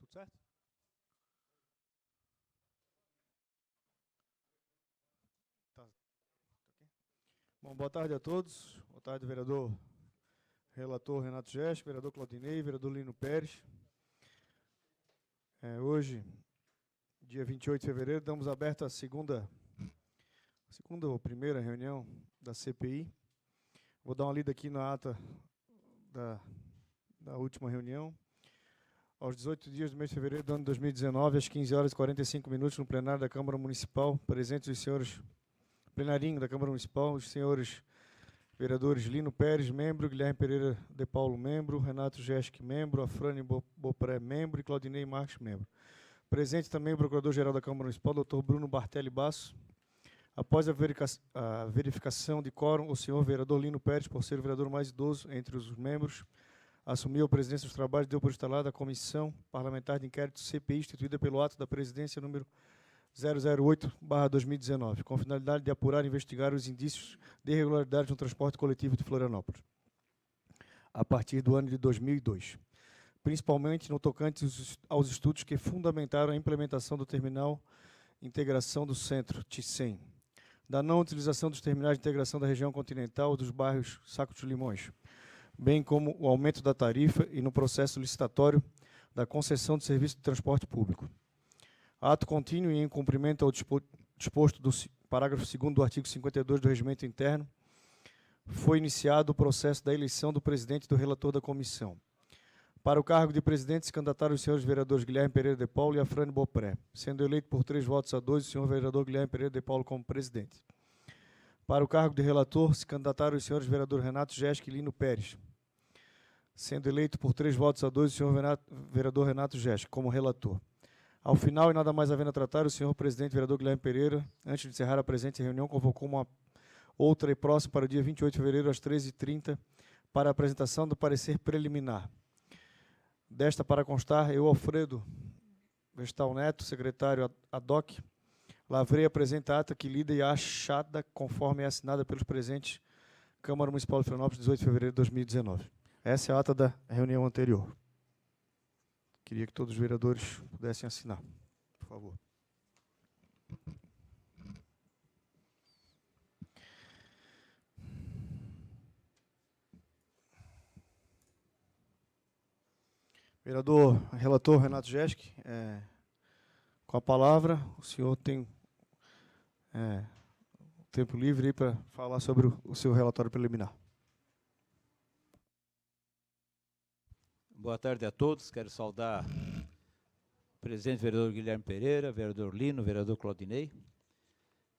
Tudo certo? Tá. Bom, boa tarde a todos. Boa tarde, vereador relator Renato Gesch, vereador Claudinei, vereador Lino Pérez. Hoje, dia 28 de fevereiro, damos aberta a segunda ou primeira reunião da CPI. Vou dar uma lida aqui na ata da última reunião. Aos 18 dias do mês de fevereiro do ano de 2019, às 15 horas e 45 minutos, no plenário da Câmara Municipal, presentes os senhores, plenarinho da Câmara Municipal, os senhores vereadores Lino Pérez, membro, Guilherme Pereira de Paulo, membro, Renato Gesch, membro, Afrânio Bopré, membro, e Claudinei Marques, membro. Presente também o Procurador-Geral da Câmara Municipal, Dr. Bruno Bartelli Basso. Após a verificação de quórum, o senhor vereador Lino Pérez, por ser o vereador mais idoso entre os membros, assumiu a presidência dos trabalhos e deu por instalada a Comissão Parlamentar de Inquérito CPI, instituída pelo ato da presidência número 008/2019, com a finalidade de apurar e investigar os indícios de irregularidades no transporte coletivo de Florianópolis, a partir do ano de 2002, principalmente no tocante aos estudos que fundamentaram a implementação do terminal integração do centro, TICEM, da não utilização dos terminais de integração da região continental dos bairros Saco de Limões, bem como o aumento da tarifa e no processo licitatório da concessão de serviço de transporte público. Ato contínuo e em cumprimento ao disposto do parágrafo 2º do artigo 52 do Regimento Interno, foi iniciado o processo da eleição do presidente e do relator da comissão. Para o cargo de presidente se candidataram os senhores vereadores Guilherme Pereira de Paulo e Afrânio Bopré, sendo eleito por 3 votos a 2 o senhor vereador Guilherme Pereira de Paulo como presidente. Para o cargo de relator se candidataram os senhores vereadores Renato Gesch e Lino Pérez, sendo eleito por 3 votos a 2 o senhor vereador Renato Gesch como relator. Ao final, e nada mais havendo a tratar, o senhor presidente vereador Guilherme Pereira, antes de encerrar a presente reunião, convocou uma outra e próxima para o dia 28 de fevereiro, às 13h30, para a apresentação do parecer preliminar. Desta, para constar, eu, Alfredo Vestal Neto, secretário ad hoc, lavrei a presente ata que lida e achada conforme é assinada pelos presentes Câmara Municipal de Florianópolis, 18 de fevereiro de 2019. Essa é a ata da reunião anterior. Queria que todos os vereadores pudessem assinar, por favor. Vereador relator Renato Gesch, com a palavra, o senhor tem tempo livre para falar sobre o seu relatório preliminar. Boa tarde a todos. Quero saudar o presidente vereador Guilherme Pereira, vereador Lino, vereador Claudinei,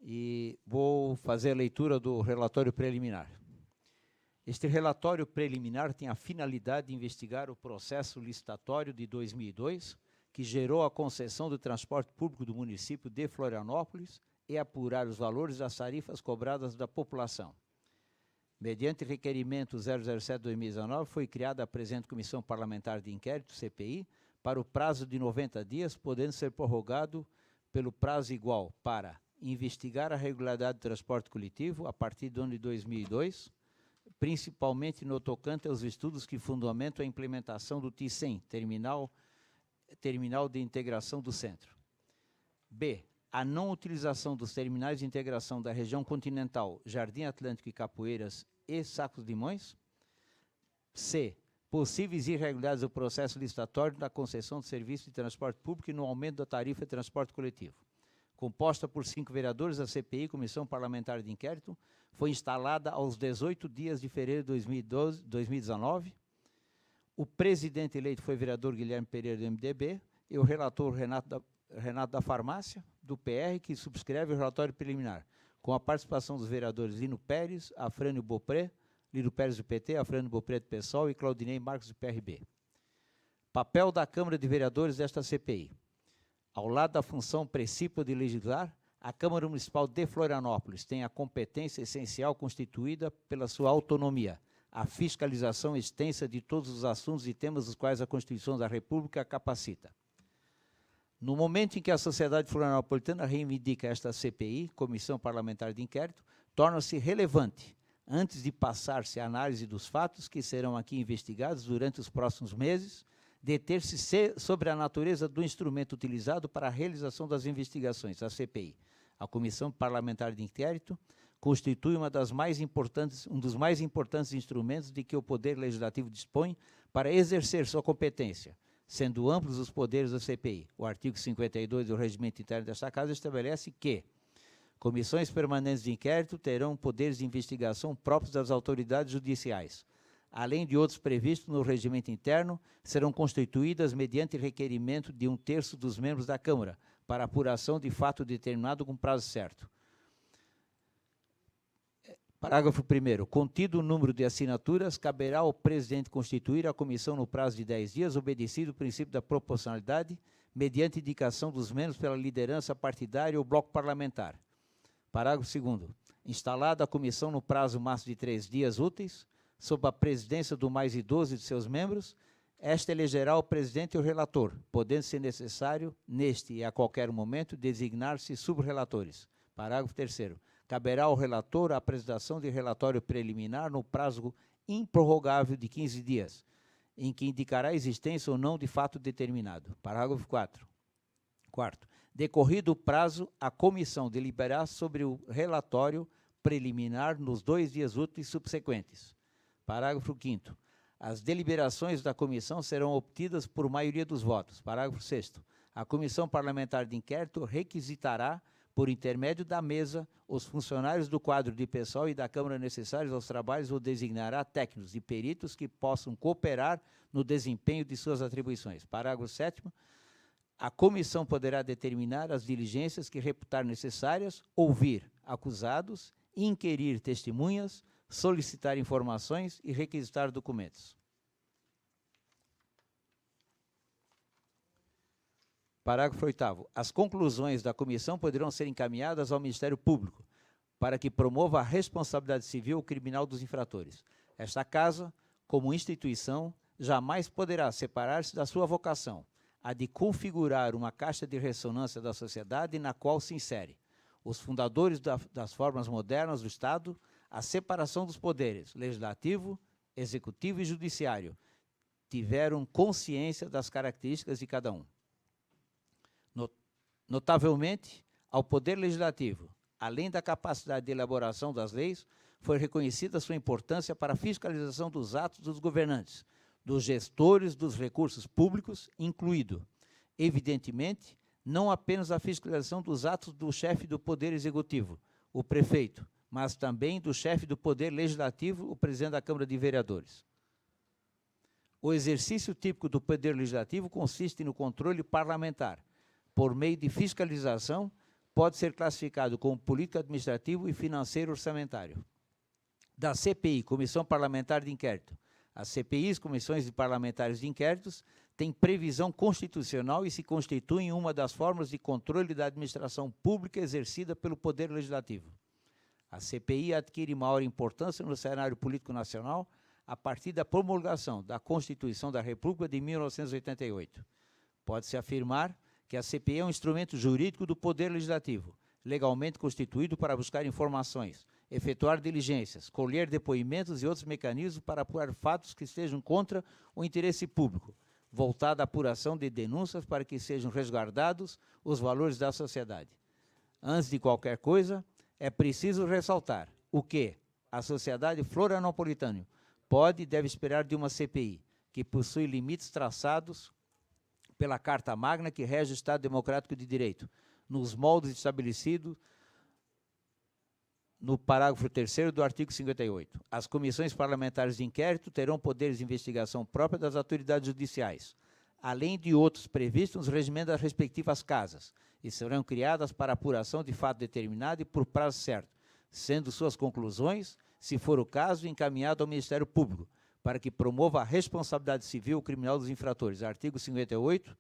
e vou fazer a leitura do relatório preliminar. Este relatório preliminar tem a finalidade de investigar o processo licitatório de 2002, que gerou a concessão do transporte público do município de Florianópolis e apurar os valores das tarifas cobradas da população. Mediante requerimento 007/2019, foi criada a presente Comissão Parlamentar de Inquérito, CPI, para o prazo de 90 dias, podendo ser prorrogado pelo prazo igual para investigar a regularidade do transporte coletivo a partir do ano de 2002, principalmente no tocante aos estudos que fundamentam a implementação do TICEM, Terminal de Integração do Centro. B. A não utilização dos terminais de integração da região continental, Jardim Atlântico e Capoeiras e Sacos de Limões. C. Possíveis irregularidades do processo licitatório da concessão de serviço de transporte público e no aumento da tarifa de transporte coletivo. Composta por 5 vereadores, a CPI, Comissão Parlamentar de Inquérito, foi instalada aos 18 dias de fevereiro de 2019. O presidente eleito foi o vereador Guilherme Pereira, do MDB, e o relator Renato da Farmácia, do PR, que subscreve o relatório preliminar, com a participação dos vereadores Lino Pérez, Afrânio Bopré, Lino Pérez do PT, Afrânio Bopré do PSOL e Claudinei Marques do PRB. Papel da Câmara de Vereadores desta CPI. Ao lado da função principal de legislar, a Câmara Municipal de Florianópolis tem a competência essencial constituída pela sua autonomia, a fiscalização extensa de todos os assuntos e temas dos quais a Constituição da República capacita. No momento em que a sociedade florianopolitana reivindica esta CPI, Comissão Parlamentar de Inquérito, torna-se relevante, antes de passar-se a análise dos fatos que serão aqui investigados durante os próximos meses, deter-se sobre a natureza do instrumento utilizado para a realização das investigações, a CPI. A Comissão Parlamentar de Inquérito constitui um dos mais importantes instrumentos de que o Poder Legislativo dispõe para exercer sua competência, sendo amplos os poderes da CPI. O artigo 52 do Regimento Interno desta Casa estabelece que comissões permanentes de inquérito terão poderes de investigação próprios das autoridades judiciais. Além de outros previstos no regimento interno, serão constituídas mediante requerimento de 1/3 dos membros da Câmara, para apuração de fato determinado com prazo certo. Parágrafo 1º. Contido o número de assinaturas, caberá ao presidente constituir a comissão no prazo de 10 dias, obedecido o princípio da proporcionalidade, mediante indicação dos membros pela liderança partidária ou bloco parlamentar. Parágrafo 2º. Instalada a comissão no prazo máximo de 3 dias úteis, sob a presidência do mais idoso de seus membros, esta elegerá o presidente e o relator, podendo ser necessário, neste e a qualquer momento, designar-se subrelatores. Parágrafo 3º. Caberá ao relator a apresentação de relatório preliminar no prazo improrrogável de 15 dias, em que indicará a existência ou não de fato determinado. Parágrafo 4º. Decorrido o prazo, a comissão deliberará sobre o relatório preliminar nos 2 dias úteis subsequentes. Parágrafo 5º. As deliberações da comissão serão obtidas por maioria dos votos. Parágrafo 6º. A Comissão Parlamentar de Inquérito requisitará, por intermédio da mesa, os funcionários do quadro de pessoal e da Câmara necessários aos trabalhos ou designará técnicos e peritos que possam cooperar no desempenho de suas atribuições. Parágrafo 7º. A comissão poderá determinar as diligências que reputar necessárias, ouvir acusados, inquirir testemunhas, solicitar informações e requisitar documentos. Parágrafo 8º. As conclusões da comissão poderão ser encaminhadas ao Ministério Público, para que promova a responsabilidade civil ou criminal dos infratores. Esta Casa, como instituição, jamais poderá separar-se da sua vocação, a de configurar uma caixa de ressonância da sociedade na qual se insere. Os fundadores das formas modernas do Estado, a separação dos poderes, legislativo, executivo e judiciário, tiveram consciência das características de cada um. Notavelmente, ao Poder Legislativo, além da capacidade de elaboração das leis, foi reconhecida sua importância para a fiscalização dos atos dos governantes, dos gestores dos recursos públicos, incluído, evidentemente, não apenas a fiscalização dos atos do chefe do Poder Executivo, o prefeito, mas também do chefe do Poder Legislativo, o presidente da Câmara de Vereadores. O exercício típico do Poder Legislativo consiste no controle parlamentar, por meio de fiscalização, pode ser classificado como político administrativo e financeiro orçamentário. Da CPI, Comissão Parlamentar de Inquérito. As CPIs, Comissões Parlamentares de Inquéritos, têm previsão constitucional e se constituem uma das formas de controle da administração pública exercida pelo Poder Legislativo. A CPI adquire maior importância no cenário político nacional a partir da promulgação da Constituição da República de 1988. Pode-se afirmar que a CPI é um instrumento jurídico do Poder Legislativo, legalmente constituído para buscar informações, efetuar diligências, colher depoimentos e outros mecanismos para apurar fatos que estejam contra o interesse público, voltada à apuração de denúncias para que sejam resguardados os valores da sociedade. Antes de qualquer coisa, é preciso ressaltar o que a sociedade florianopolitana pode e deve esperar de uma CPI, que possui limites traçados pela Carta Magna que rege o Estado Democrático de Direito, nos moldes estabelecidos no parágrafo 3º do artigo 58. As comissões parlamentares de inquérito terão poderes de investigação própria das autoridades judiciais, além de outros previstos nos regimentos das respectivas casas, e serão criadas para apuração de fato determinado e por prazo certo, sendo suas conclusões, se for o caso, encaminhado ao Ministério Público, para que promova a responsabilidade civil ou criminal dos infratores. Artigo 58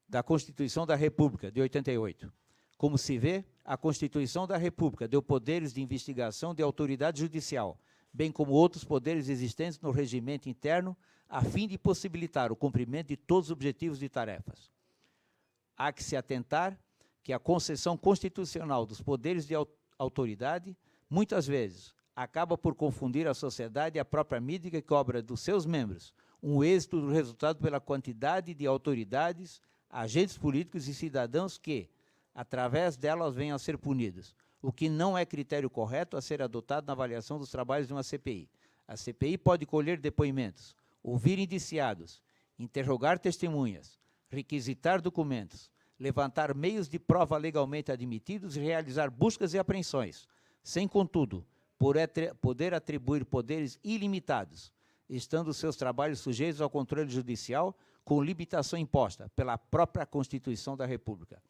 da Constituição da República, de 88. Como se vê, a Constituição da República deu poderes de investigação de autoridade judicial, bem como outros poderes existentes no regimento interno, a fim de possibilitar o cumprimento de todos os objetivos e tarefas. Há que se atentar que a concessão constitucional dos poderes de autoridade, muitas vezes, acaba por confundir a sociedade e a própria mídia que cobra dos seus membros um êxito do resultado pela quantidade de autoridades, agentes políticos e cidadãos que, através delas, venham a ser punidos, o que não é critério correto a ser adotado na avaliação dos trabalhos de uma CPI. A CPI pode colher depoimentos, ouvir indiciados, interrogar testemunhas, requisitar documentos, levantar meios de prova legalmente admitidos e realizar buscas e apreensões, sem, contudo, poder atribuir poderes ilimitados, estando seus trabalhos sujeitos ao controle judicial com limitação imposta pela própria Constituição da República.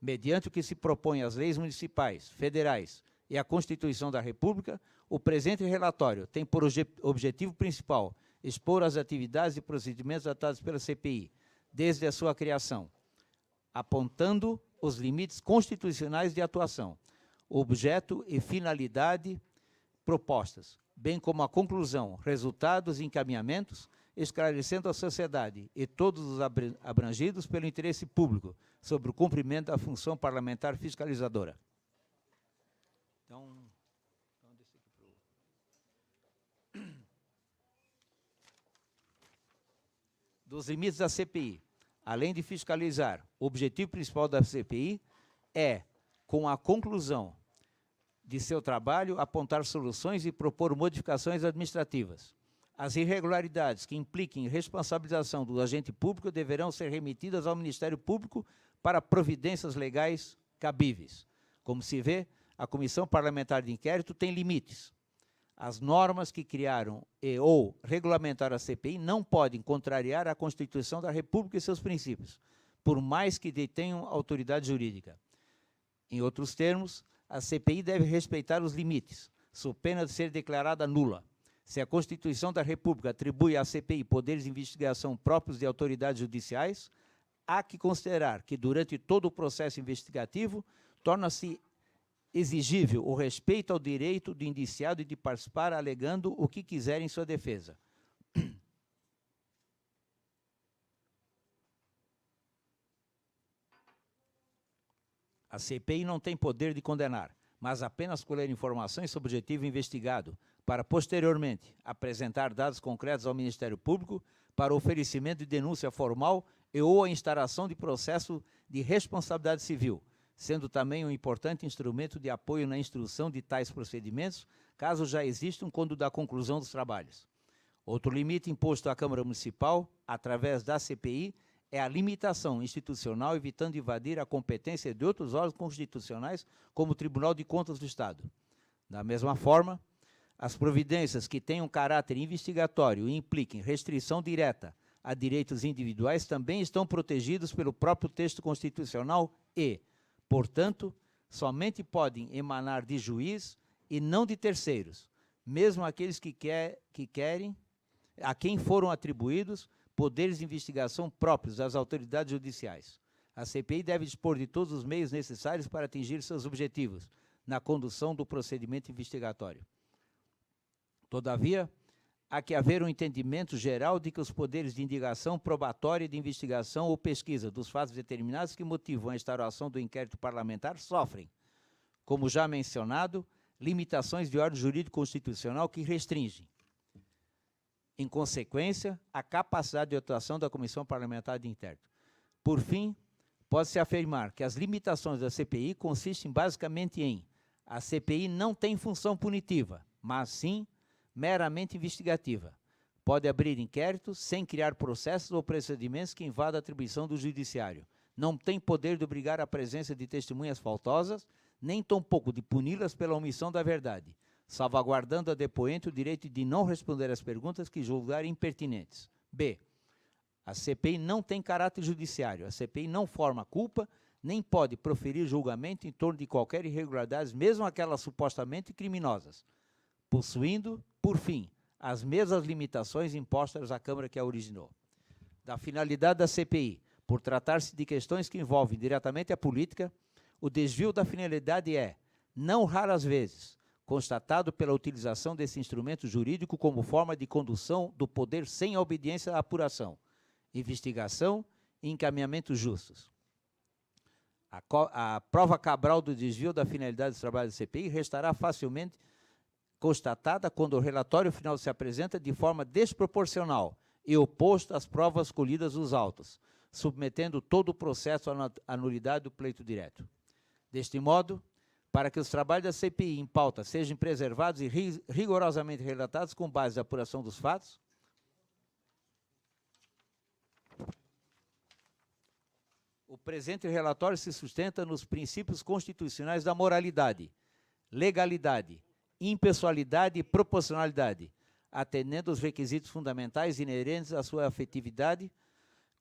Mediante o que se propõe às leis municipais, federais e à Constituição da República, o presente relatório tem por objetivo principal expor as atividades e procedimentos adotados pela CPI, desde a sua criação, apontando os limites constitucionais de atuação, objeto e finalidade propostas, bem como a conclusão, resultados e encaminhamentos, esclarecendo à sociedade e todos os abrangidos pelo interesse público sobre o cumprimento da função parlamentar fiscalizadora. Então deixa aqui dos limites da CPI. Além de fiscalizar, o objetivo principal da CPI é, com a conclusão de seu trabalho, apontar soluções e propor modificações administrativas. As irregularidades que impliquem responsabilização do agente público deverão ser remetidas ao Ministério Público para providências legais cabíveis. Como se vê, a Comissão Parlamentar de Inquérito tem limites. As normas que criaram ou regulamentaram a CPI não podem contrariar a Constituição da República e seus princípios, por mais que detenham autoridade jurídica. Em outros termos, a CPI deve respeitar os limites, sob pena de ser declarada nula. Se a Constituição da República atribui à CPI poderes de investigação próprios de autoridades judiciais, há que considerar que, durante todo o processo investigativo, torna-se exigível o respeito ao direito do indiciado de participar alegando o que quiser em sua defesa. A CPI não tem poder de condenar, mas apenas colher informações sobre o objetivo investigado, para posteriormente apresentar dados concretos ao Ministério Público para oferecimento de denúncia formal e ou a instauração de processo de responsabilidade civil, sendo também um importante instrumento de apoio na instrução de tais procedimentos, caso já existam quando da conclusão dos trabalhos. Outro limite imposto à Câmara Municipal, através da CPI, é a limitação institucional, evitando invadir a competência de outros órgãos constitucionais, como o Tribunal de Contas do Estado. Da mesma forma, as providências que tenham caráter investigatório e impliquem restrição direta a direitos individuais também estão protegidos pelo próprio texto constitucional e, portanto, somente podem emanar de juiz e não de terceiros, mesmo aqueles que querem, a quem foram atribuídos poderes de investigação próprios das autoridades judiciais. A CPI deve dispor de todos os meios necessários para atingir seus objetivos na condução do procedimento investigatório. Todavia, há que haver um entendimento geral de que os poderes de indagação probatória, de investigação ou pesquisa dos fatos determinados que motivam a instauração do inquérito parlamentar sofrem, como já mencionado, limitações de ordem jurídico constitucional que restringem, em consequência, a capacidade de atuação da Comissão Parlamentar de Inquérito. Por fim, pode-se afirmar que as limitações da CPI consistem basicamente em: a CPI não tem função punitiva, mas sim meramente investigativa. Pode abrir inquéritos sem criar processos ou procedimentos que invadam a atribuição do judiciário. Não tem poder de obrigar a presença de testemunhas faltosas, nem tampouco de puni-las pela omissão da verdade, salvaguardando a depoente o direito de não responder às perguntas que julgarem impertinentes. B. A CPI não tem caráter judiciário. A CPI não forma culpa, nem pode proferir julgamento em torno de qualquer irregularidade, mesmo aquelas supostamente criminosas, possuindo, por fim, as mesmas limitações impostas à Câmara que a originou. Da finalidade da CPI, por tratar-se de questões que envolvem diretamente a política, o desvio da finalidade é, não raras vezes, constatado pela utilização desse instrumento jurídico como forma de condução do poder sem a obediência à apuração, investigação e encaminhamento justos. A prova cabral do desvio da finalidade dos trabalhos da CPI restará facilmente constatada quando o relatório final se apresenta de forma desproporcional e oposto às provas colhidas nos autos, submetendo todo o processo à nulidade do pleito direto. Deste modo, para que os trabalhos da CPI em pauta sejam preservados e rigorosamente relatados com base na apuração dos fatos, o presente relatório se sustenta nos princípios constitucionais da moralidade, legalidade, impessoalidade e proporcionalidade, atendendo aos requisitos fundamentais inerentes à sua afetividade,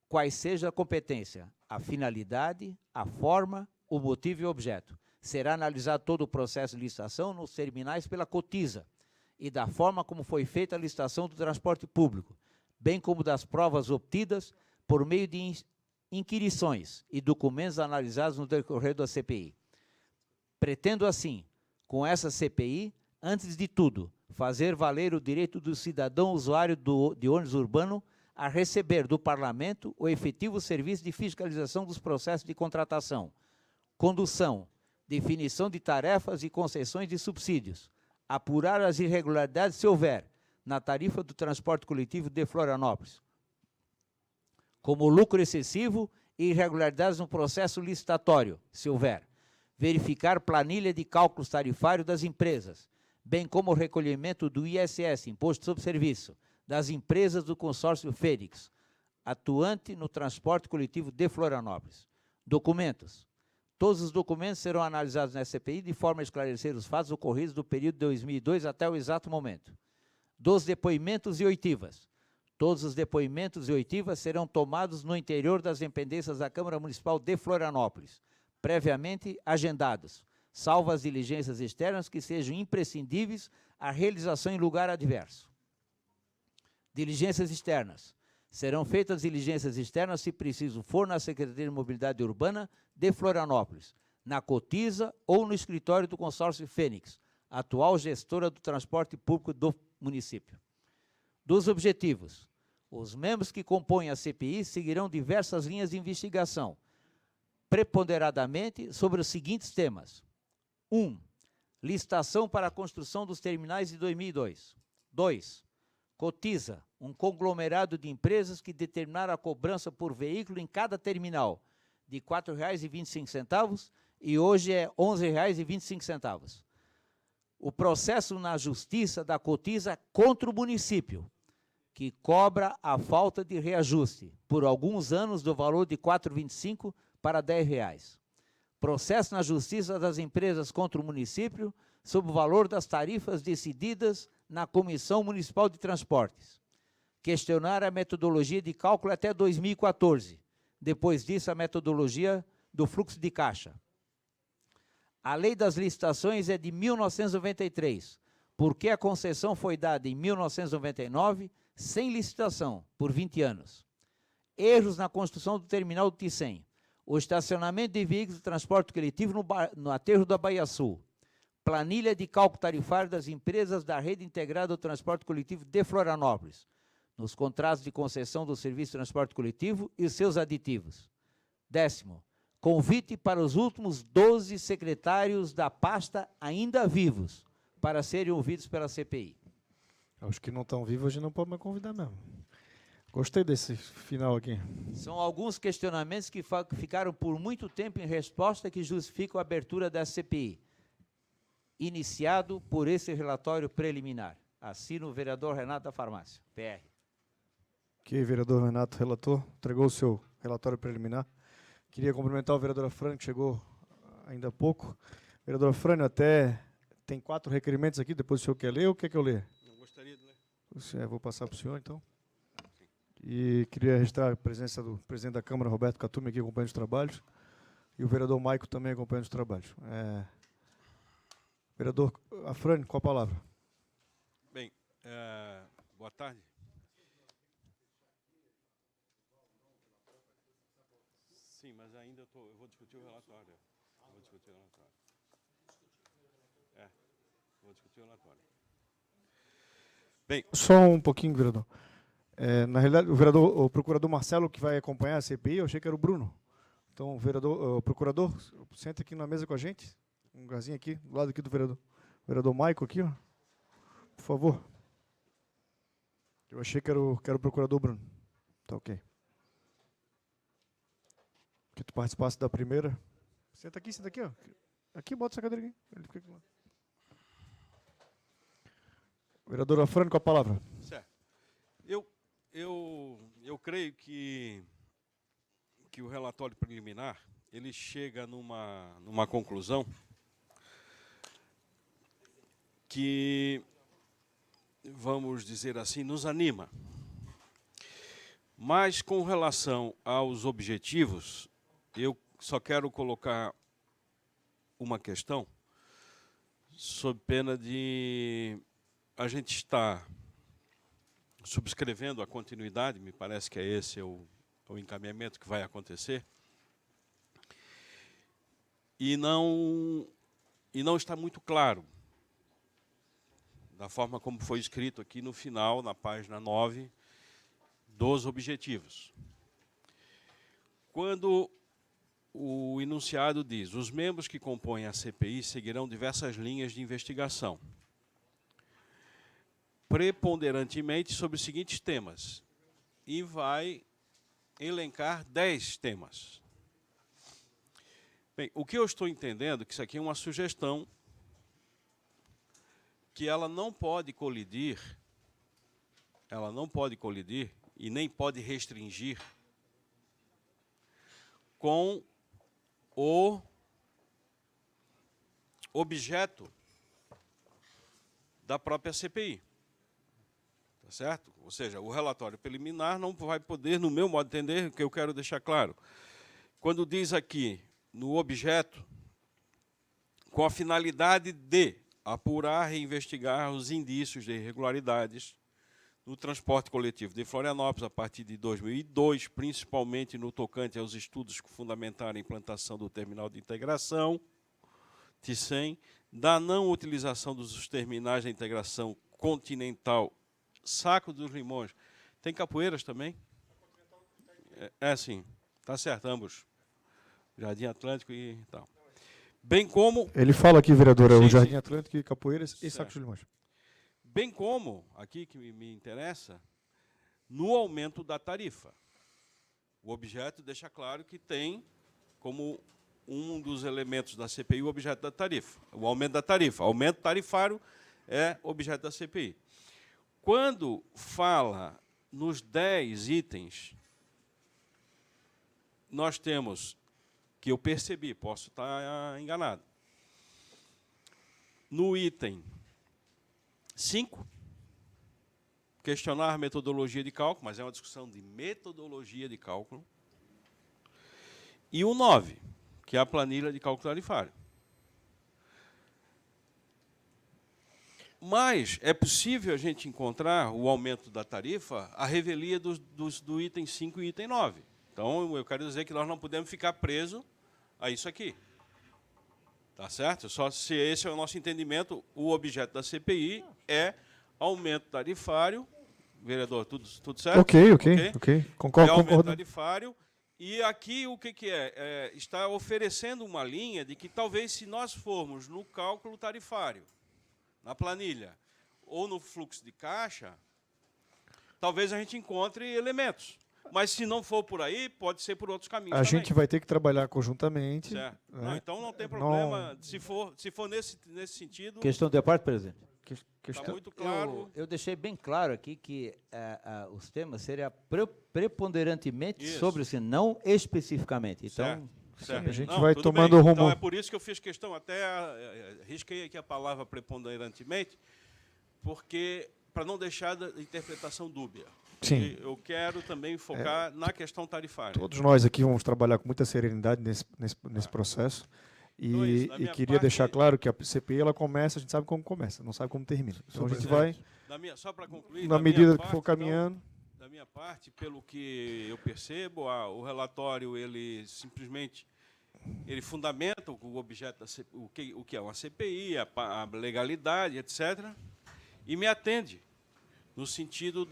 quais seja a competência, a finalidade, a forma, o motivo e o objeto. Será analisado todo o processo de licitação nos terminais pela Cotisa e da forma como foi feita a licitação do transporte público, bem como das provas obtidas por meio de inquirições e documentos analisados no decorrer da CPI. Pretendo, assim, com essa CPI, antes de tudo, fazer valer o direito do cidadão usuário de ônibus urbano a receber do Parlamento o efetivo serviço de fiscalização dos processos de contratação, condução, definição de tarefas e concessões de subsídios, apurar as irregularidades se houver na tarifa do transporte coletivo de Florianópolis, como lucro excessivo e irregularidades no processo licitatório, se houver, verificar planilha de cálculos tarifários das empresas, bem como o recolhimento do ISS, Imposto sobre Serviço, das empresas do consórcio Fênix, atuante no transporte coletivo de Florianópolis. Documentos. Todos os documentos serão analisados na CPI de forma a esclarecer os fatos ocorridos do período de 2002 até o exato momento. Dos depoimentos e oitivas. Todos os depoimentos e oitivas serão tomados no interior das dependências da Câmara Municipal de Florianópolis, previamente agendados, salvo as diligências externas que sejam imprescindíveis à realização em lugar adverso. Diligências externas. Serão feitas diligências externas, se preciso for, na Secretaria de Mobilidade Urbana de Florianópolis, na Cotisa ou no escritório do consórcio Fênix, atual gestora do transporte público do município. Dos objetivos. Os membros que compõem a CPI seguirão diversas linhas de investigação, preponderadamente sobre os seguintes temas. 1. Licitação para a construção dos terminais de 2002. 2. Cotisa, um conglomerado de empresas que determinaram a cobrança por veículo em cada terminal, de R$ 4,25 e hoje é R$ 11,25. O processo na Justiça da Cotisa contra o município, que cobra a falta de reajuste, por alguns anos, do valor de R$ 4,25 para R$ 10. Processo na Justiça das Empresas contra o município, sob o valor das tarifas decididas na Comissão Municipal de Transportes. Questionar a metodologia de cálculo até 2014. Depois disso, a metodologia do fluxo de caixa. A lei das licitações é de 1993, porque a concessão foi dada em 1999, sem licitação, por 20 anos. Erros na construção do terminal do Ticem. O estacionamento de veículos de transporte coletivo no aterro da Baía Sul. Planilha de cálculo tarifário das empresas da Rede Integrada do Transporte Coletivo de Florianópolis, nos contratos de concessão do serviço de transporte coletivo e seus aditivos. 10º, convite para os últimos 12 secretários da pasta ainda vivos, para serem ouvidos pela CPI. Os que não estão vivos, a gente não pode mais convidar mesmo. Gostei desse final aqui. São alguns questionamentos que ficaram por muito tempo em resposta que justificam a abertura da CPI, iniciado por esse relatório preliminar. Assino o vereador Renato da Farmácia, PR. Ok, vereador Renato, relator, entregou o seu relatório preliminar. Queria cumprimentar o vereador Afrânio, que chegou ainda há pouco. Vereador Afrânio, até tem 4 requerimentos aqui, depois o senhor quer ler ou quer que eu leia? Eu gostaria de ler. Vou passar para o senhor, então. E queria registrar a presença do presidente da Câmara, Roberto Catume, aqui acompanhando os trabalhos, e o vereador Maico também acompanhando os trabalhos. Vereador Afrânio, com a palavra. Bem, boa tarde. Sim, mas ainda eu vou discutir o relatório. Vou discutir o relatório. Vou discutir o relatório. Bem, só um pouquinho, vereador. Na realidade, o procurador Marcelo, que vai acompanhar a CPI, eu achei que era o Bruno. Então, o procurador, senta aqui na mesa com a gente. Um lugarzinho aqui, do lado aqui do vereador. Vereador Maico aqui, ó. Por favor. Eu achei que era o procurador Bruno. Tá ok. Que tu participasse da primeira. Senta aqui, ó. Aqui, bota essa cadeira aqui. Ele fica aqui lá. Vereador Afrânio, com a palavra. Certo. Eu creio que o relatório preliminar ele chega numa conclusão que, vamos dizer assim, nos anima. Mas, com relação aos objetivos, eu só quero colocar uma questão, sob pena de a gente estar subscrevendo a continuidade, me parece que esse é o encaminhamento que vai acontecer, e não está muito claro, da forma como foi escrito aqui no final, na página 9, dos objetivos. Quando o enunciado diz: os membros que compõem a CPI seguirão diversas linhas de investigação, preponderantemente sobre os seguintes temas, e vai elencar 10 temas. Bem, o que eu estou entendendo é que isso aqui é uma sugestão que ela não pode colidir e nem pode restringir com o objeto da própria CPI. Tá certo? Ou seja, o relatório preliminar não vai poder, no meu modo de entender, o que eu quero deixar claro, quando diz aqui, no objeto, com a finalidade de apurar e investigar os indícios de irregularidades no transporte coletivo de Florianópolis a partir de 2002, principalmente no tocante aos estudos que fundamentaram a implantação do terminal de integração, TICEM, da não utilização dos terminais de integração continental Saco dos Limões. Tem Capoeiras também? Sim. Tá certo, ambos. Jardim Atlântico e tal. Bem como... Ele fala aqui, vereador, o Sim, Jardim sim. Atlântico e Capoeiras e Certo. Sacos de Limões. Bem como, aqui que me interessa, no aumento da tarifa. O objeto deixa claro que tem como um dos elementos da CPI o objeto da tarifa, o aumento da tarifa. O aumento tarifário é objeto da CPI. Quando fala nos 10 itens, nós temos, que eu percebi, posso estar enganado, no item 5, questionar a metodologia de cálculo, mas é uma discussão de metodologia de cálculo, e o 9, que é a planilha de cálculo tarifário. Mas é possível a gente encontrar o aumento da tarifa à revelia do item 5 e item 9. Então, eu quero dizer que nós não podemos ficar presos a isso aqui. Tá certo? Só se esse é o nosso entendimento, o objeto da CPI é aumento tarifário. Vereador, tudo certo? Ok. Concordo. É aumento tarifário. E aqui o que é? Está oferecendo uma linha de que talvez, se nós formos no cálculo tarifário, na planilha, ou no fluxo de caixa, talvez a gente encontre elementos. Mas, se não for por aí, pode ser por outros caminhos A também. gente vai ter que trabalhar conjuntamente. Certo. Né? Não, então não tem problema, se for nesse sentido, Questão de parte, presidente. está muito claro. Eu deixei bem claro aqui que os temas seriam preponderantemente Isso. sobre isso, não especificamente. Então, Certo. a gente Não, vai tudo tomando bem. rumo. Então, é por isso que eu fiz questão, até risquei aqui a palavra preponderantemente, porque para não deixar da interpretação dúbia. Sim. Eu quero também focar na questão tarifária. Todos nós aqui vamos trabalhar com muita serenidade nesse processo. Então é isso. Da E minha queria parte- deixar claro que a CPI ela começa, a gente sabe como começa, não sabe como termina. Então a gente vai, Só para concluir, na da minha medida que parte, for caminhando. Então, da minha parte, pelo que eu percebo, o relatório ele simplesmente ele fundamenta o objeto o que é uma CPI, a legalidade, etc. E me atende no sentido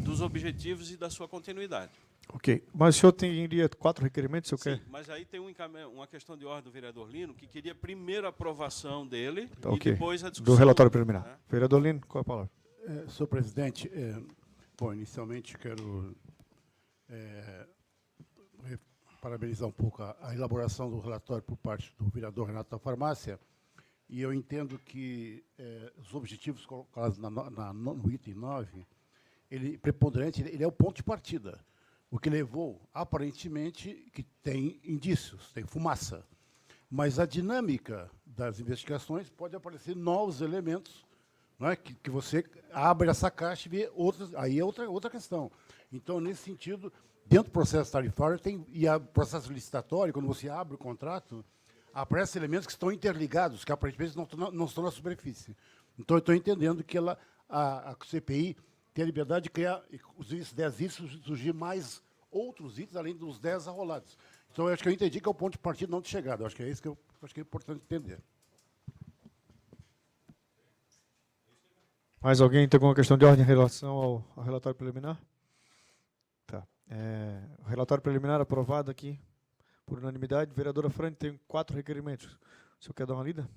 dos objetivos e da sua continuidade. Ok. Mas o senhor teria 4 requerimentos, se eu Sim, quer? mas aí tem uma questão de ordem do vereador Lino, que queria primeiro a aprovação dele Tá, e ok. depois a discussão. Do relatório preliminar. né? Vereador Lino, qual a palavra? Senhor presidente, Bom, inicialmente quero parabenizar um pouco a elaboração do relatório por parte do vereador Renato da Farmácia, e eu entendo que os objetivos colocados no item 9, ele preponderante, ele é o ponto de partida, o que levou, aparentemente, que tem indícios, tem fumaça, mas a dinâmica das investigações pode aparecer novos elementos, não é? Que você abre essa caixa e vê outras, aí é outra questão. Então, nesse sentido, dentro do processo tarifário e o processo licitatório, quando você abre o contrato, aparecem elementos que estão interligados, que aparentemente não estão na superfície. Então, eu estou entendendo que a CPI tem a liberdade de criar os 10 itens, surgir mais outros itens, além dos 10 arrolados. Então, eu acho que eu entendi que é o ponto de partida, não de chegada. Eu acho que é isso que eu acho que é importante entender. Mais alguém tem alguma questão de ordem em relação ao relatório preliminar? Tá. O relatório preliminar aprovado aqui por unanimidade. Vereadora Frane, tem 4 requerimentos. O senhor quer dar uma lida?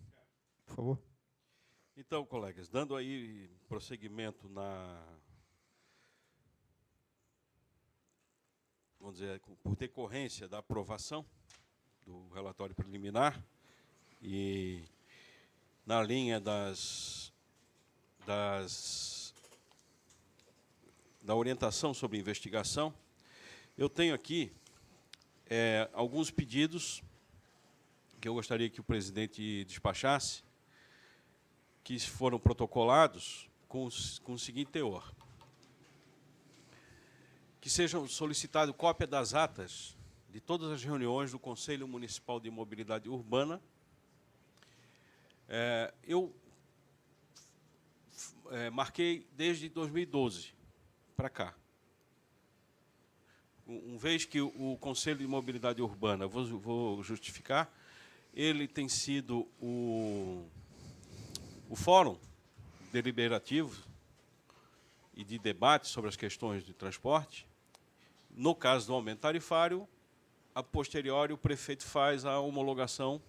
Por favor. Então, colegas, dando aí prosseguimento vamos dizer, por decorrência da aprovação do relatório preliminar e na linha da orientação sobre investigação, eu tenho aqui alguns pedidos que eu gostaria que o presidente despachasse, que foram protocolados com o seguinte teor: que sejam solicitadas cópia das atas de todas as reuniões do Conselho Municipal de Mobilidade Urbana. Eu marquei desde 2012 para cá. Uma vez que o Conselho de Mobilidade Urbana, vou justificar, ele tem sido o fórum deliberativo e de debate sobre as questões de transporte. No caso do aumento tarifário, a posteriori o prefeito faz a homologação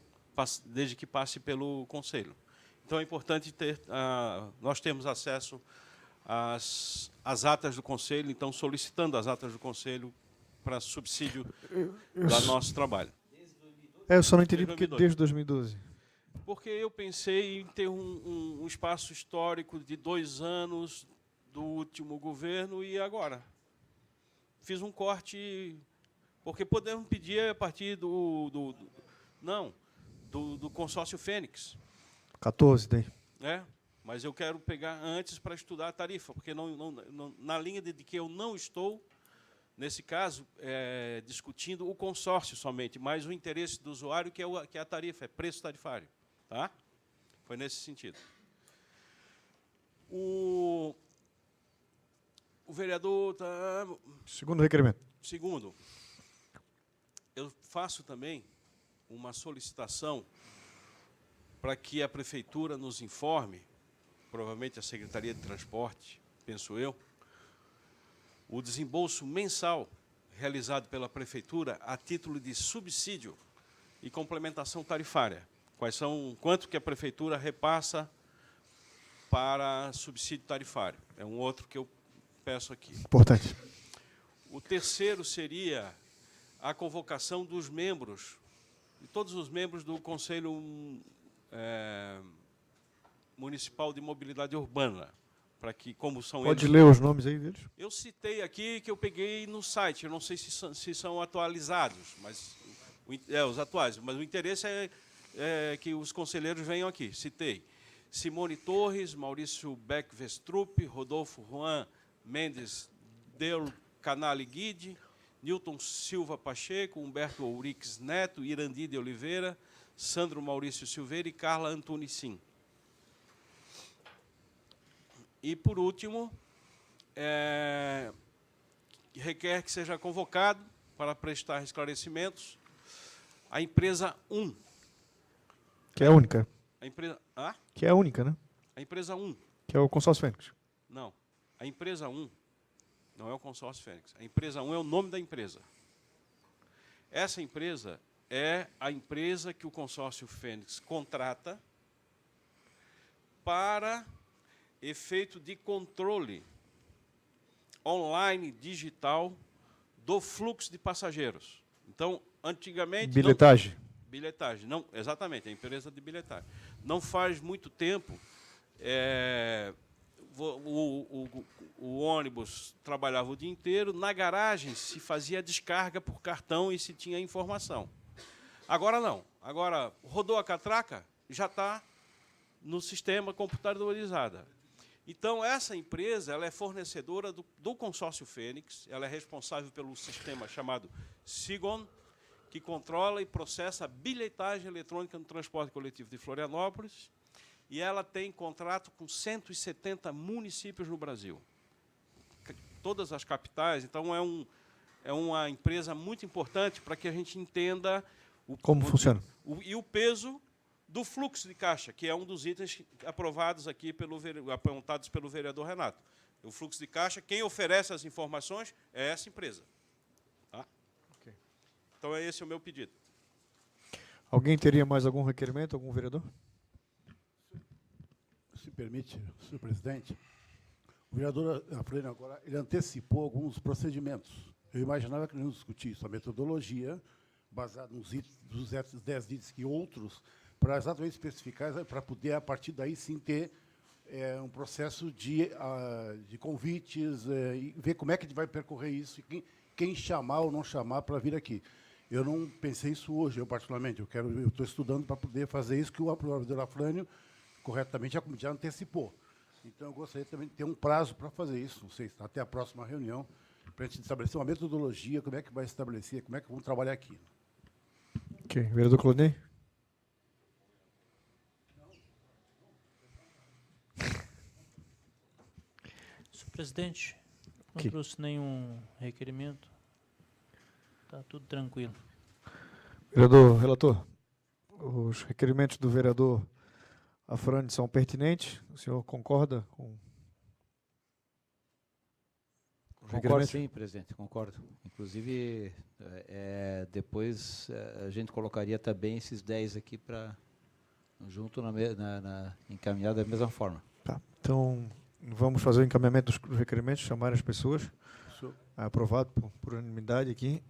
desde que passe pelo Conselho. Então, é importante nós temos acesso às atas do Conselho, então, solicitando as atas do Conselho para subsídio do nosso trabalho. Eu só não entendi porque desde 2012. Porque eu pensei em ter um espaço histórico de 2 anos do último governo e agora. Fiz um corte, porque podemos pedir a partir do consórcio Fênix. 14, daí. Mas eu quero pegar antes para estudar a tarifa, porque na linha de que eu não estou, nesse caso, discutindo o consórcio somente, mas o interesse do usuário, que é a tarifa, é preço tarifário. Tá? Foi nesse sentido. O vereador... Segundo requerimento. Segundo, eu faço também uma solicitação para que a Prefeitura nos informe, provavelmente a Secretaria de Transporte, penso eu, o desembolso mensal realizado pela Prefeitura a título de subsídio e complementação tarifária. Quanto que a Prefeitura repassa para subsídio tarifário. É um outro que eu peço aqui. Importante. O terceiro seria a convocação dos membros, de todos os membros do Conselho Municipal de Mobilidade Urbana, para que, como são eles... Pode ler os nomes aí deles? Eu citei aqui que eu peguei no site, eu não sei se são atualizados, mas os atuais, mas o interesse é que os conselheiros venham aqui. Citei Simone Torres, Maurício Beck Vestrup, Rodolfo Juan Mendes Del Canale Guide, Newton Silva Pacheco, Humberto Ourix Neto, Irandi de Oliveira, Sandro Maurício Silveira e Carla Antunicin. E, por último, requer que seja convocado para prestar esclarecimentos a empresa 1. Que é a única. A empresa... Que é a única, né? A empresa 1. Que é o consórcio Fênix. Não. A empresa 1 não é o consórcio Fênix. A empresa 1 é o nome da empresa. Essa empresa é a empresa que o consórcio Fênix contrata para efeito de controle online digital do fluxo de passageiros. Então, antigamente... Bilhetagem. Bilhetagem, não, exatamente, a empresa de bilhetagem. Não faz muito tempo, o ônibus trabalhava o dia inteiro, na garagem se fazia descarga por cartão e se tinha informação. Agora não, agora rodou a catraca, já está no sistema computadorizada. Então, essa empresa ela é fornecedora do consórcio Fênix, ela é responsável pelo sistema chamado Sigon, que controla e processa a bilhetagem eletrônica no transporte coletivo de Florianópolis, e ela tem contrato com 170 municípios no Brasil. Todas as capitais, então é uma empresa muito importante para que a gente entenda Como funciona. E o peso do fluxo de caixa, que é um dos itens aprovados aqui apontados pelo vereador Renato. O fluxo de caixa, quem oferece as informações é essa empresa. Tá? Okay. Então, esse o meu pedido. Alguém teria mais algum requerimento, algum vereador? Se permite, senhor presidente, o vereador Afrânio agora ele antecipou alguns procedimentos. Eu imaginava que nós íamos discutir isso, a metodologia, baseada nos 10 itens que outros, para exatamente especificar, para poder, a partir daí, sim, ter um processo de convites, e ver como é que a gente vai percorrer isso, e quem chamar ou não chamar para vir aqui. Eu não pensei isso hoje, eu particularmente. Eu estou estudando para poder fazer isso que o vereador Afrânio corretamente já antecipou. Então, eu gostaria também de ter um prazo para fazer isso, não sei, até a próxima reunião, para a gente estabelecer uma metodologia, como é que vai estabelecer, como é que vamos trabalhar aqui. Ok. Vereador Claudinei? Senhor presidente, não Ok. trouxe nenhum requerimento. Está tudo tranquilo. Vereador relator, os requerimentos do vereador Afrânio são pertinentes? O senhor concorda com os Concordo requerimentos? sim, presidente, concordo. Inclusive, depois a gente colocaria também esses 10 aqui para junto encaminhado da mesma forma. Tá. Então, vamos fazer o encaminhamento dos requerimentos, chamar as pessoas. Aprovado por unanimidade aqui.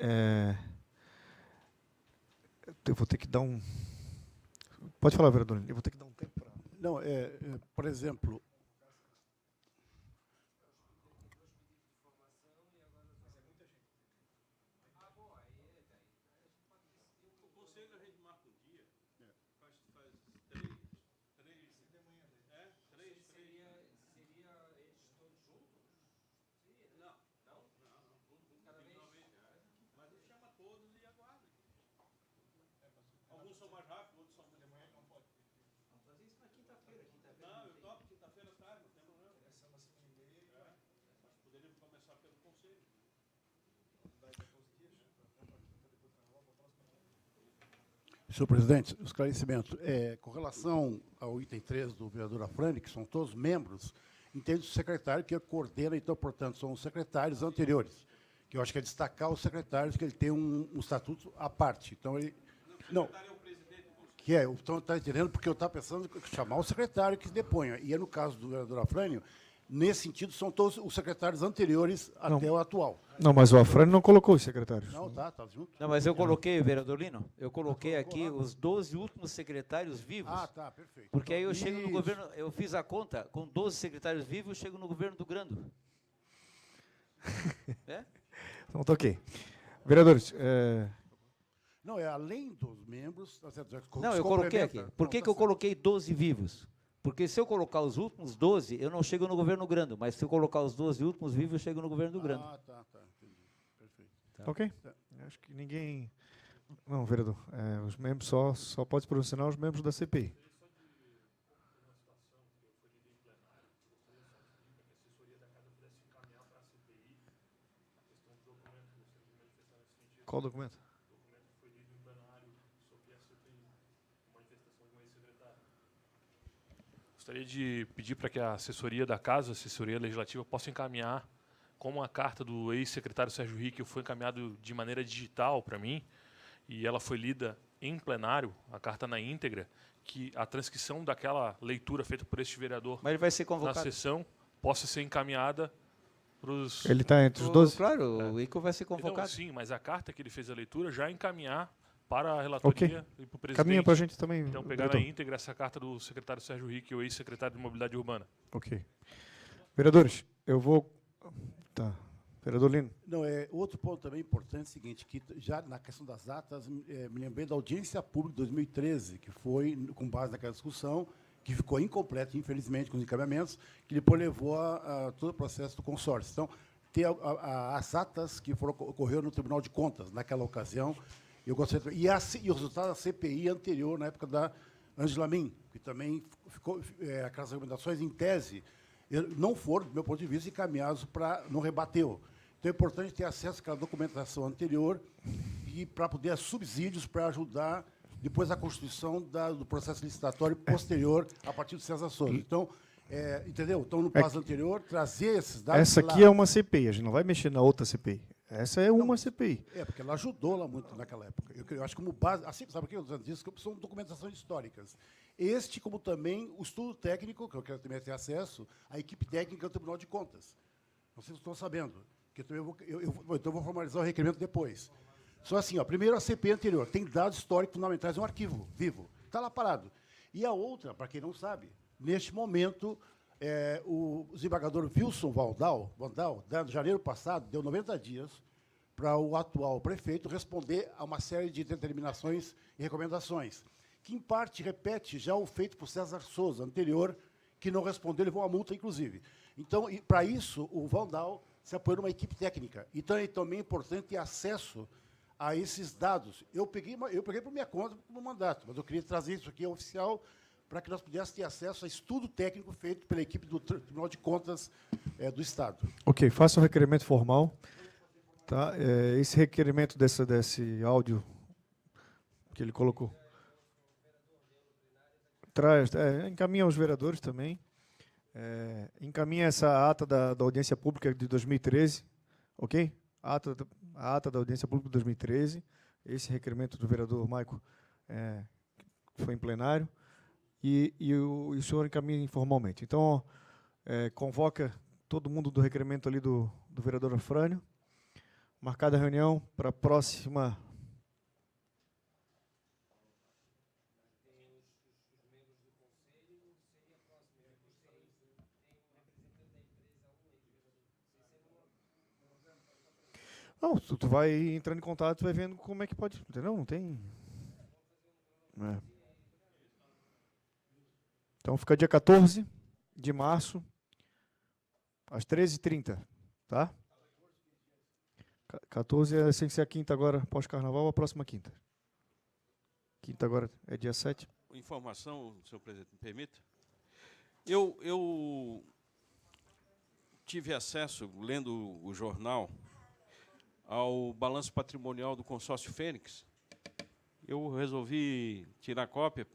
Eu vou ter que dar um... Pode falar, vereador. Eu vou ter que dar um tempo para... Não, por exemplo... Alguns são mais rápidos, outros são de manhã, não pode. Vamos fazer isso na quinta-feira. Não, eu topo quinta-feira à tarde, não tem problema. Começamos às 5h30. Mas poderíamos começar pelo conselho. Senhor presidente, o esclarecimento. Com relação ao item 3 do vereador Afrânio, que são todos membros, entende o secretário que coordena, então, portanto, são os secretários anteriores, que eu acho que é destacar os secretários, que ele tem um estatuto à parte. Então, ele... Não, então está entendendo, porque eu estava pensando em chamar o secretário que deponha. E no caso do vereador Afrânio, nesse sentido, são todos os secretários anteriores até o atual. Não, mas o Afrânio não colocou os secretários. Não, tá junto. Não, mas eu coloquei, vereador Lino, eu coloquei aqui os 12 últimos secretários vivos. Ah, tá, perfeito. Porque aí eu chego no Isso. governo, eu fiz a conta, com 12 secretários vivos, eu chego no governo do Grando. Então, tá ok. Vereadores, Não, além dos membros... Tá certo, Não, eu coloquei aqui. Por que eu coloquei 12 vivos? Porque se eu colocar os últimos 12, eu não chego no governo Grando, mas se eu colocar os 12 últimos vivos, eu chego no governo do Grando. Ah, tá, entendi. Perfeito. Tá. ok. Acho que ninguém... Não, vereador, os membros só pode se posicionar os membros da CPI. Qual documento? Gostaria de pedir para que a assessoria da Casa, a assessoria legislativa, possa encaminhar como a carta do ex-secretário Sérgio Rick, que foi encaminhado de maneira digital para mim, e ela foi lida em plenário, a carta na íntegra, que a transcrição daquela leitura feita por este vereador Mas ele vai ser na convocado. sessão possa ser encaminhada pros... Ele está entre os 12? Claro, o ICO vai ser Não, convocado. sim, mas a carta que ele fez a leitura já encaminhar para a relatoria e para o presidente. Caminha para a gente também. Então, pegar na diretor. íntegra essa carta do secretário Sérgio Rique, o ex-secretário de Mobilidade Urbana. Ok. Vereadores, eu vou... Tá. Vereador Lino. Não, outro ponto também importante é o seguinte, que já na questão das datas, me lembrei da audiência pública de 2013, que foi com base naquela discussão, que ficou incompleta, infelizmente, com os encaminhamentos, que depois levou a todo o processo do consórcio. Então, tem as atas que ocorreram no Tribunal de Contas naquela ocasião, eu gostaria e o resultado da CPI anterior, na época da Ângela Min, que também ficou, aquelas recomendações, em tese, não foram, do meu ponto de vista, encaminhados para... não rebateu. Então, é importante ter acesso àquela documentação anterior e para poder subsídios para ajudar depois a constituição do processo licitatório posterior a partir do César Souza. Então, entendeu? Então, no prazo anterior, trazer esses dados... Essa aqui é uma CPI, a gente não vai mexer na outra CPI. Essa é uma CPI. Porque ela ajudou lá muito naquela época. Eu acho que como base... Assim, sabe o que eu estou dizendo? Que são documentações históricas. Este, como também o estudo técnico, que eu quero também ter acesso, à equipe técnica do Tribunal de Contas. Não sei se estão sabendo. Que então eu vou formalizar o requerimento depois. Só assim, ó, primeiro a CPI anterior, tem dados históricos fundamentais, é um arquivo vivo, está lá parado. E a outra, para quem não sabe, neste momento, o desembargador Wilson Vandal, de janeiro passado, deu 90 dias para o atual prefeito responder a uma série de determinações e recomendações, que, em parte, repete já o feito por César Souza, anterior, que não respondeu, levou uma multa, inclusive. Então, para isso, o Vandal se apoiou numa equipe técnica. Então, é também importante ter acesso a esses dados. Eu peguei por minha conta, como mandato, mas eu queria trazer isso aqui oficial para que nós pudéssemos ter acesso a estudo técnico feito pela equipe do Tribunal de Contas do Estado. Ok, faça o requerimento formal. Tá? Esse requerimento desse áudio que ele colocou. Encaminha aos vereadores também. Encaminha essa ata da audiência pública de 2013, ok? A ata da audiência pública de 2013, esse requerimento do vereador Maico foi em plenário, e o senhor encaminha informalmente. Então, convoca todo mundo do requerimento ali do vereador Afrânio, marcada a reunião para a próxima... Não, tu vai entrando em contato, vai vendo como é que pode, entendeu? Não tem... Então, fica dia 14 de março, às 13h30, tá? 14 sem ser a quinta agora, pós-carnaval, a próxima quinta. Quinta agora é dia 7. Informação, senhor presidente, me permita? Eu tive acesso, lendo o jornal, ao balanço patrimonial do consórcio Fênix. Eu resolvi tirar cópia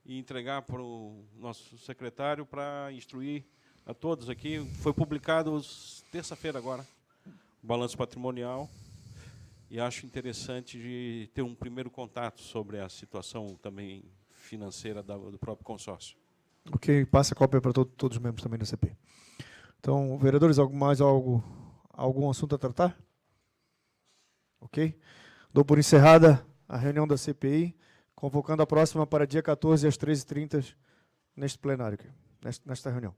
e entregar para o nosso secretário para instruir a todos aqui. Foi publicado terça-feira agora, o balanço patrimonial, e acho interessante de ter um primeiro contato sobre a situação também financeira do próprio consórcio. Ok, passa a cópia para todos os membros também da CP. Então, vereadores, algum assunto a tratar? Ok? Dou por encerrada a reunião da CPI, convocando a próxima para dia 14, às 13h30, neste plenário, nesta reunião.